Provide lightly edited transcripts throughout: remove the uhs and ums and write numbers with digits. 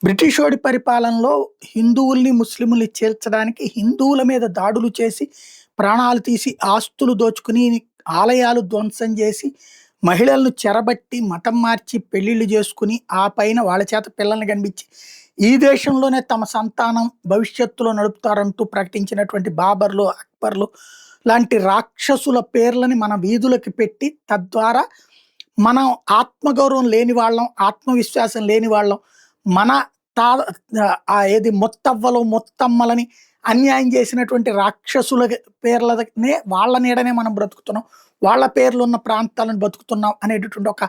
British వాడి పరిపాలనలో హిందువుల్ని, ముస్లింలని చేర్చడానికి హిందువుల మీద దాడులు చేసి, ప్రాణాలు తీసి, ఆస్తులు దోచుకుని, ఆలయాలు ధ్వంసం చేసి, మహిళలను చెరబట్టి, మతం మార్చి పెళ్ళిళ్ళు చేసుకుని, ఆ పైన వాళ్ళ చేత పిల్లల్ని కనిపించి, ఈ దేశంలోనే తమ సంతానం భవిష్యత్తులో నడుపుతారంటూ ప్రకటించినటువంటి బాబర్లు, అక్బర్లు లాంటి రాక్షసుల పేర్లని మన వీధులకి పెట్టి, తద్వారా మనం ఆత్మగౌరవం లేని వాళ్ళం, ఆత్మవిశ్వాసం లేని వాళ్ళం, మన తా ఏది మొత్తవ్వలు, మొత్తమ్మలని అన్యాయం చేసినటువంటి రాక్షసుల పేర్లనే వాళ్ళ నీడనే మనం బ్రతుకుతున్నాం. వాళ్ళ పేర్లున్న ప్రాంతాలను బతుకుతున్నాం అనేటటువంటి ఒక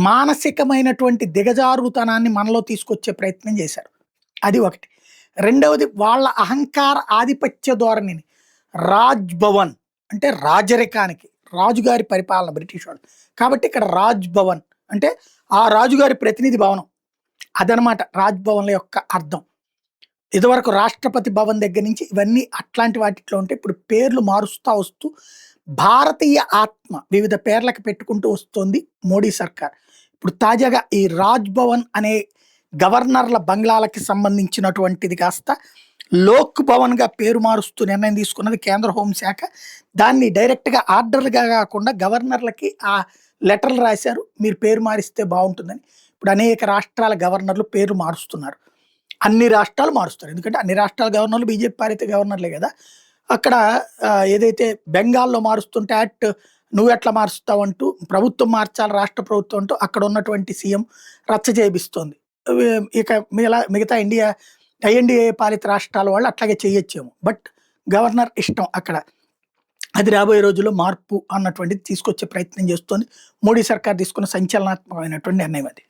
మానసికమైనటువంటి దిగజారుతనాన్ని మనలో తీసుకొచ్చే ప్రయత్నం చేశారు. అది ఒకటి. రెండవది వాళ్ళ అహంకార ఆధిపత్య ధోరణిని రాజ్ భవన్ అంటే రాజరికానికి, రాజుగారి పరిపాలన బ్రిటిష్ వాళ్ళు. కాబట్టి ఇక్కడ రాజ్ భవన్ అంటే ఆ రాజుగారి ప్రతినిధి భవనం. అదనమాట రాజ్ భవన్ల యొక్క అర్థం. ఇదివరకు రాష్ట్రపతి భవన్ దగ్గర నుంచి ఇవన్నీ అట్లాంటి వాటిలో ఉంటే ఇప్పుడు పేర్లు మారుస్తా వస్తూ భారతీయ ఆత్మ వివిధ పేర్లకు పెట్టుకుంటూ వస్తుంది మోడీ సర్కార్. ఇప్పుడు తాజాగా ఈ రాజ్ భవన్ అనే గవర్నర్ల బంగ్లాలకి సంబంధించినటువంటిది కాస్త లోక్ భవన్గా పేరు మారుస్తూ నిర్ణయం తీసుకున్నది కేంద్ర హోంశాఖ. దాన్ని డైరెక్ట్గా ఆర్డర్లుగా కాకుండా గవర్నర్లకి ఆ లెటర్లు రాశారు, మీరు పేరు మారిస్తే బాగుంటుందని. ఇప్పుడు అనేక రాష్ట్రాల గవర్నర్లు పేరు మారుస్తున్నారు. అన్ని రాష్ట్రాలు మారుస్తారు, ఎందుకంటే అన్ని రాష్ట్రాల గవర్నర్లు బీజేపీ పాలిత గవర్నర్లే కదా. అక్కడ ఏదైతే బెంగాల్లో మారుస్తుంటే అట్ నువ్వు ఎట్లా మారుస్తావంటూ ప్రభుత్వం మార్చాలి, రాష్ట్ర ప్రభుత్వం అంటూ అక్కడ ఉన్నటువంటి సీఎం రచ్చ చేపిస్తోంది. ఇక మిగతా ఐఎన్డీఏ పాలిత రాష్ట్రాల వాళ్ళు అట్లాగే చేయొచ్చేమో, బట్ గవర్నర్ ఇష్టం అక్కడ. అది రాబోయే రోజుల్లో మార్పు అన్నటువంటిది తీసుకొచ్చే ప్రయత్నం చేస్తోంది. మోడీ సర్కార్ తీసుకున్న సంచలనాత్మకమైనటువంటి నిర్ణయం అది.